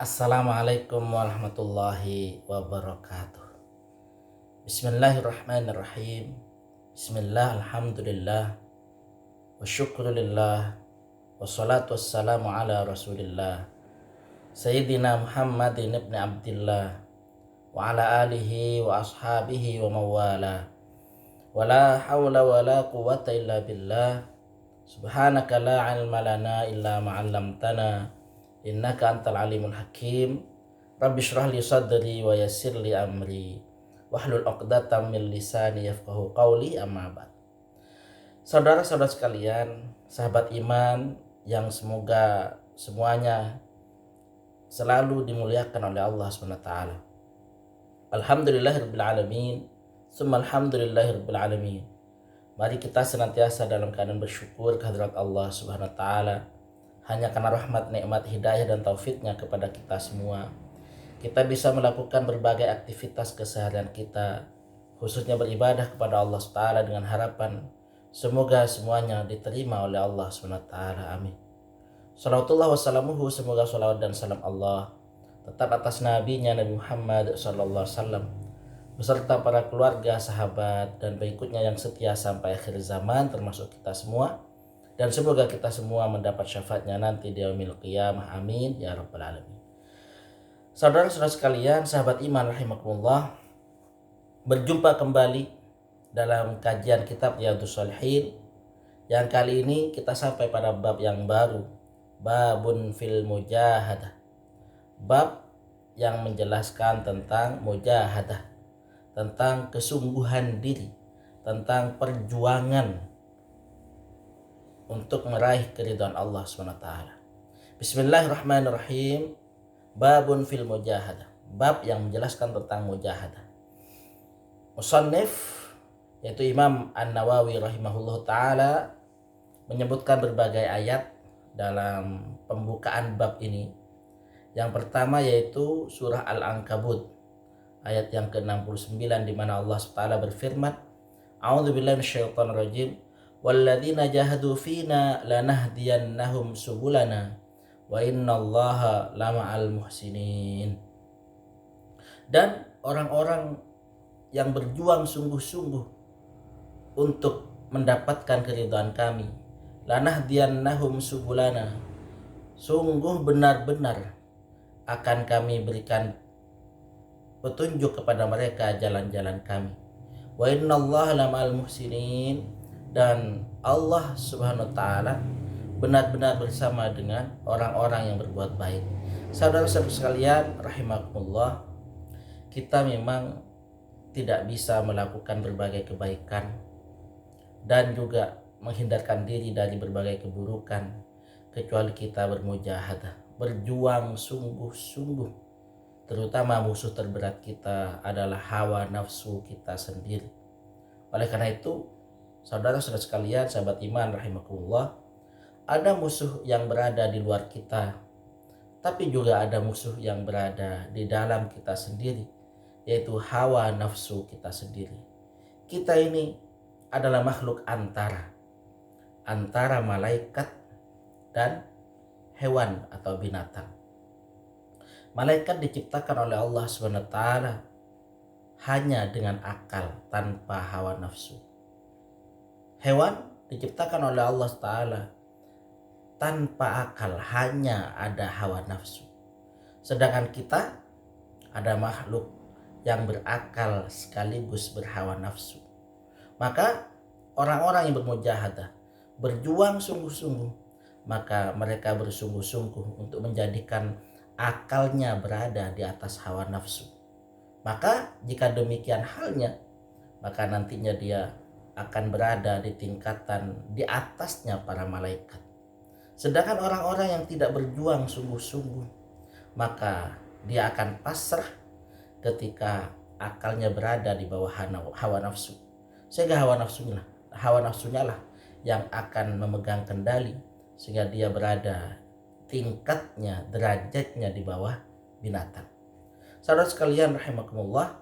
Assalamualaikum warahmatullahi wabarakatuh. Bismillahirrahmanirrahim. Bismillah, alhamdulillah, wa syukrulillah, wassalatu wassalamu ala rasulillah Sayyidina Muhammadin ibn Abdillah wa ala alihi wa ashabihi wa mawala wa la hawla wa la quwata illa billah. Subhanaka la ilma lana illa ma'allamtana innaka antal alimul hakim. Rabbi shrah li sadri wa yassir li amri wahlul 'uqdatam min lisani yafqahu qawli, amma ba'd. Saudara-saudara sekalian, sahabat iman yang semoga semuanya selalu dimuliakan oleh Allah SWT. Alhamdulillahirabbil alamin, summa alhamdulillahirabbil alamin. Mari kita senantiasa dalam keadaan bersyukur kehadirat Allah Subhanahu wa taala. Hanya karena rahmat, nikmat, hidayah dan taufiknya kepada kita semua, kita bisa melakukan berbagai aktivitas keseharian kita, khususnya beribadah kepada Allah SWT dengan harapan semoga semuanya diterima oleh Allah SWT. Amin. Salawatullah wassalamuhu, semoga salawat dan salam Allah tetap atas nabinya Nabi Muhammad SAW beserta para keluarga, sahabat, dan pengikutnya yang setia sampai akhir zaman, termasuk kita semua. Dan semoga kita semua mendapat syafaatnya nanti di yaumil qiyamah. Amin ya rabbal alamin. Saudara-saudara sekalian, sahabat iman rahimakumullah, berjumpa kembali dalam kajian kitab Riyadhus Shalihin. Yang kali ini kita sampai pada bab yang baru, babun fil mujahadah. Bab yang menjelaskan tentang mujahadah, tentang kesungguhan diri, tentang perjuangan untuk meraih keridhaan Allah SWT. Bismillahirrahmanirrahim. Babun fil mujahadah. Bab yang menjelaskan tentang mujahadah. Musannif, yaitu Imam An-Nawawi rahimahullah ta'ala, menyebutkan berbagai ayat dalam pembukaan bab ini. Yang pertama yaitu surah Al-Ankabut, ayat yang ke-69, di mana Allah SWT berfirman, A'udzubillahi minasyaitonirrajim, walladzina jahadu fina lanahdiyannahum subulana wa innallaha lama'al muhsinin. Dan orang-orang yang berjuang sungguh-sungguh untuk mendapatkan keridhaan kami, lanahdiyannahum subulana, sungguh benar-benar akan kami berikan petunjuk kepada mereka jalan-jalan kami. Wa innallaha lama'al muhsinin, dan Allah Subhanahu wa taala benar-benar bersama dengan orang-orang yang berbuat baik. Saudara-saudara sekalian rahimakumullah, kita memang tidak bisa melakukan berbagai kebaikan dan juga menghindarkan diri dari berbagai keburukan kecuali kita bermujahadah, berjuang sungguh-sungguh. Terutama musuh terberat kita adalah hawa nafsu kita sendiri. Oleh karena itu, saudara-saudara sekalian, sahabat iman rahimakumullah, ada musuh yang berada di luar kita, tapi juga ada musuh yang berada di dalam kita sendiri, yaitu hawa nafsu kita sendiri. Kita ini adalah makhluk antara malaikat dan hewan atau binatang. Malaikat diciptakan oleh Allah SWT hanya dengan akal tanpa hawa nafsu. Hewan diciptakan oleh Allah Ta'ala tanpa akal, hanya ada hawa nafsu. Sedangkan kita ada makhluk yang berakal sekaligus berhawa nafsu. Maka orang-orang yang bermujahadah, berjuang sungguh-sungguh, maka mereka bersungguh-sungguh untuk menjadikan akalnya berada di atas hawa nafsu. Maka jika demikian halnya, maka nantinya dia akan berada di tingkatan di atasnya para malaikat. Sedangkan orang-orang yang tidak berjuang sungguh-sungguh, maka dia akan pasrah ketika akalnya berada di bawah hawa nafsu. Sehingga hawa nafsunya lah yang akan memegang kendali, sehingga dia berada tingkatnya, derajatnya di bawah binatang. Saudara sekalian rahimakumullah,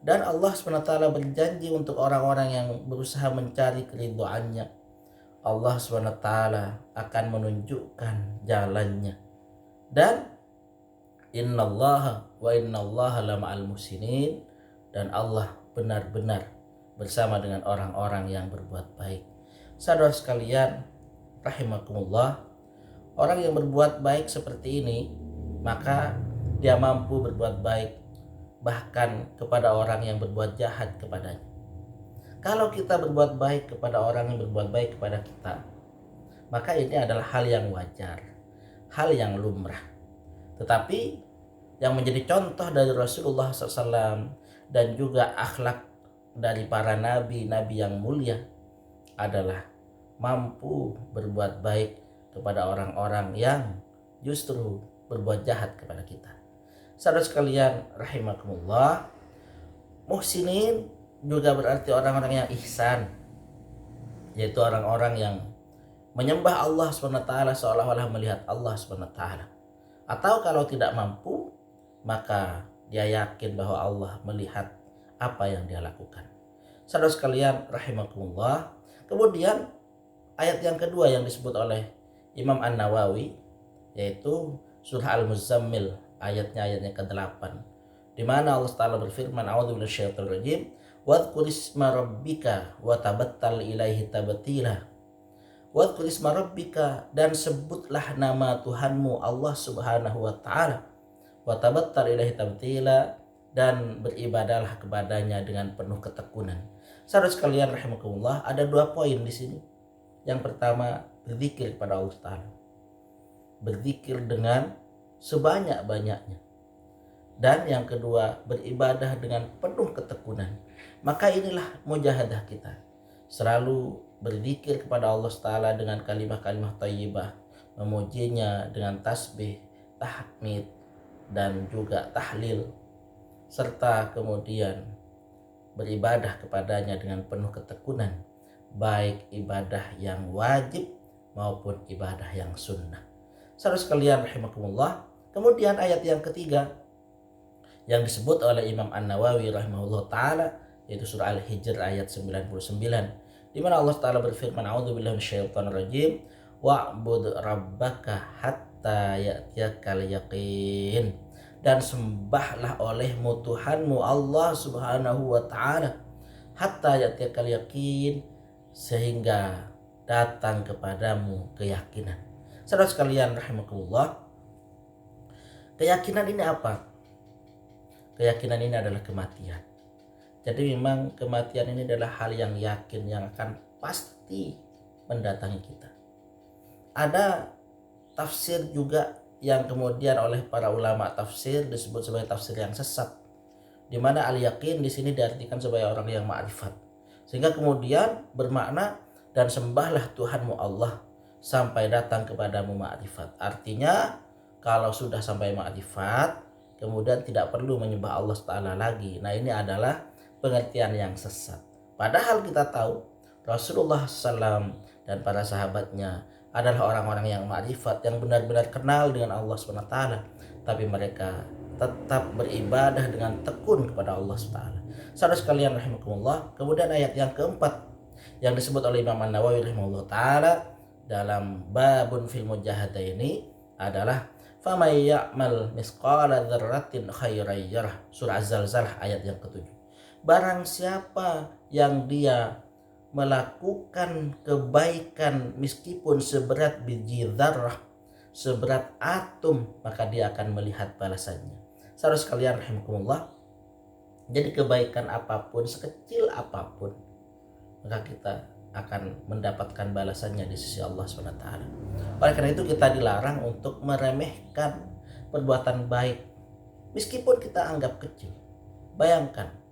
dan Allah SWT berjanji untuk orang-orang yang berusaha mencari keridhaannya, Allah SWT akan menunjukkan jalannya. Dan innallaha wa innallaha lama'al muhsinin, dan Allah benar-benar bersama dengan orang-orang yang berbuat baik. Saudara sekalian rahimakumullah, orang yang berbuat baik seperti ini, maka dia mampu berbuat baik bahkan kepada orang yang berbuat jahat kepadanya. Kalau kita berbuat baik kepada orang yang berbuat baik kepada kita, maka ini adalah hal yang wajar, hal yang lumrah. Tetapi yang menjadi contoh dari Rasulullah SAW dan juga akhlak dari para nabi-nabi yang mulia adalah mampu berbuat baik kepada orang-orang yang justru berbuat jahat kepada kita. Saudara sekalian rahimakumullah, muhsinin juga berarti orang-orang yang ihsan, yaitu orang-orang yang menyembah Allah SWT seolah-olah melihat Allah SWT. Atau kalau tidak mampu, maka dia yakin bahwa Allah melihat apa yang dia lakukan. Saudara sekalian rahimakumullah, kemudian ayat yang kedua yang disebut oleh Imam An-Nawawi, yaitu surah Al-Muzammil, ayatnya ke-8, di mana Allah Ta'ala berfirman, a'udzu minasyaitonir rajim, wadhkur isma rabbika wa tabattal ilaihi tabtila. Wadhkur isma rabbika, dan sebutlah nama Tuhanmu Allah Subhanahu wa taala, wa tabattal ilaihi tabtila, dan beribadahlah kepadanya dengan penuh ketekunan. Saudara sekalian rahimakumullah, ada 2 poin di sini. Yang pertama, berzikir kepada Allah Ta'ala, berzikir dengan sebanyak-banyaknya. Dan yang kedua, beribadah dengan penuh ketekunan. Maka inilah mujahadah kita, selalu berzikir kepada Allah Ta'ala dengan kalimah-kalimah thayyibah, memujinya dengan tasbih, tahmid, dan juga tahlil, serta kemudian beribadah kepadanya dengan penuh ketekunan, baik ibadah yang wajib maupun ibadah yang sunnah. Saudara sekalian rahimakumullah, kemudian ayat yang ketiga yang disebut oleh Imam An-Nawawi rahimahullah ta'ala, yaitu surah Al-Hijr ayat 99, di mana Allah Ta'ala berfirman, a'udzubillahi minasyaitonir rajim, wa'bud rabbaka hatta ya'tiyakal yaqin, dan sembahlah olehmu Tuhanmu Allah Subhanahu wa ta'ala, hatta ya'tiyakal yaqin, sehingga datang kepadamu keyakinan. Saudara sekalian rahimakumullah, keyakinan ini apa? Keyakinan ini adalah kematian. Jadi memang kematian ini adalah hal yang yakin, yang akan pasti mendatangi kita. Ada tafsir juga yang kemudian oleh para ulama tafsir disebut sebagai tafsir yang sesat, di mana al-yakin di sini diartikan sebagai orang yang ma'rifat, sehingga kemudian bermakna dan sembahlah Tuhanmu Allah sampai datang kepadamu ma'rifat. Artinya kalau sudah sampai ma'rifat, kemudian tidak perlu menyembah Allah Ta'ala lagi. Nah, ini adalah pengertian yang sesat. Padahal kita tahu Rasulullah SAW dan para sahabatnya adalah orang-orang yang ma'rifat, yang benar-benar kenal dengan Allah SWT, tapi mereka tetap beribadah dengan tekun kepada Allah SWT. Saudara sekalian rahimakumullah, kemudian ayat yang keempat yang disebut oleh Imam An-Nawawi rahimahullah ta'ala dalam babun fil mujahadah ini adalah famay ya'mal misqala dzarratin khairan yarah, surah Az-Zalzalah ayat yang ke-7. Barang siapa yang dia melakukan kebaikan meskipun seberat biji dzarrah, seberat atom, maka dia akan melihat balasannya. Saudara sekalian rahimakumullah, jadi kebaikan apapun, sekecil apapun, maka kita akan mendapatkan balasannya di sisi Allah SWT. Oleh karena itu kita dilarang untuk meremehkan perbuatan baik meskipun kita anggap kecil. Bayangkan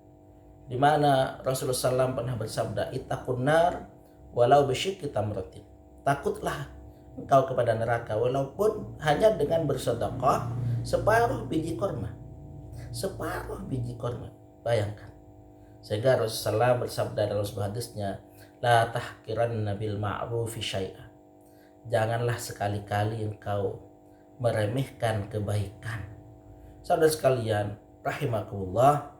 di mana Rasulullah SAW pernah bersabda, ittaqun nar walau bisyikki tamratin. Takutlah engkau kepada neraka walaupun hanya dengan bersedekah separuh biji korma. Separuh biji korma. Bayangkan. Sehingga Rasulullah SAW bersabda dalam sebuah hadisnya, la tahkiranna bil ma'rufi syai'a. Janganlah sekali-kali engkau meremehkan kebaikan. Saudara sekalian rahimakumullah,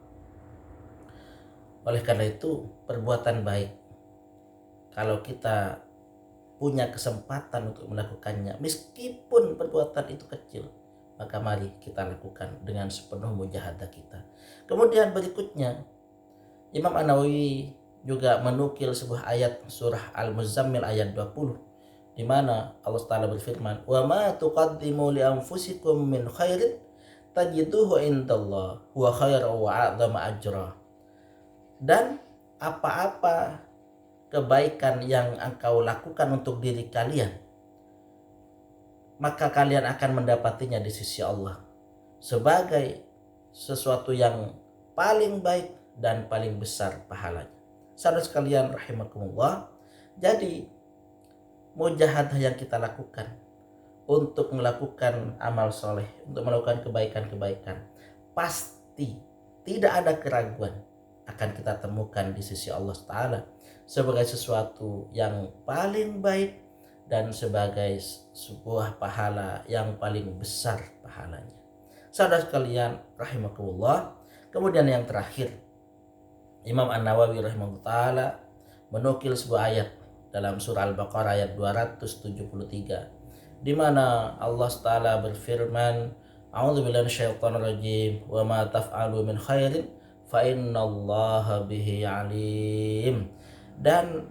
oleh karena itu perbuatan baik, kalau kita punya kesempatan untuk melakukannya meskipun perbuatan itu kecil, maka mari kita lakukan dengan sepenuh mujahadah kita. Kemudian berikutnya Imam An-Nawawi juga menukil sebuah ayat surah Al-Muzammil ayat 20, di mana Allah Ta'ala berfirman, "Wa ma tuqaddimu li anfusikum min khairin tajiduhu indallah huwa khairan wa a'zama ajra." Dan apa-apa kebaikan yang engkau lakukan untuk diri kalian, maka kalian akan mendapatinya di sisi Allah sebagai sesuatu yang paling baik dan paling besar pahalanya. Saudara sekalian rahimakumullah, jadi mujahadah yang kita lakukan untuk melakukan amal soleh, untuk melakukan kebaikan-kebaikan, pasti tidak ada keraguan akan kita temukan di sisi Allah Ta'ala sebagai sesuatu yang paling baik dan sebagai sebuah pahala yang paling besar pahalanya. Saudara sekalian rahimakumullah, kemudian yang terakhir, Imam An-Nawawi rahimahullah ta'ala menukil sebuah ayat dalam surah Al-Baqarah ayat 273, di mana Allah Ta'ala berfirman, "A'udzubillahi minasyaitonirrajim, wa ma taf'alu min khairin fa innallaha bihi alim." Dan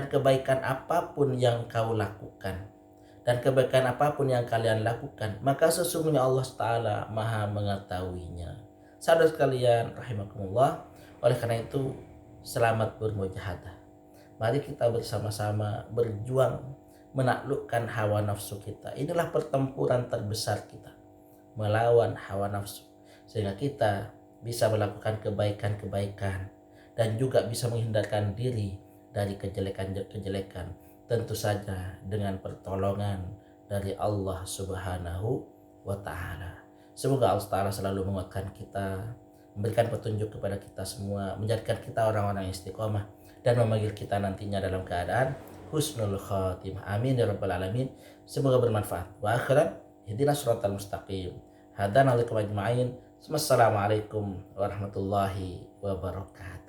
kebaikan apapun yang kau lakukan, dan kebaikan apapun yang kalian lakukan, maka sesungguhnya Allah Ta'ala maha mengetahuinya. Saudara sekalian rahimakumullah, oleh karena itu selamat bermujahadah. Mari kita bersama-sama berjuang menaklukkan hawa nafsu kita. Inilah pertempuran terbesar kita, melawan hawa nafsu, sehingga kita bisa melakukan kebaikan-kebaikan dan juga bisa menghindarkan diri dari kejelekan-kejelekan, tentu saja dengan pertolongan dari Allah Subhanahu wa Ta'ala. Semoga Allah Ta'ala selalu menguatkan kita, memberikan petunjuk kepada kita semua, menjadikan kita orang-orang yang istiqomah, dan memanggil kita nantinya dalam keadaan husnul khatimah. Amin ya rabbal alamin. Semoga bermanfaat. Wa akhiran, ihdinas siratal mustaqim. Hadana likum ajma'in. Wassalamualaikum warahmatullahi wabarakatuh.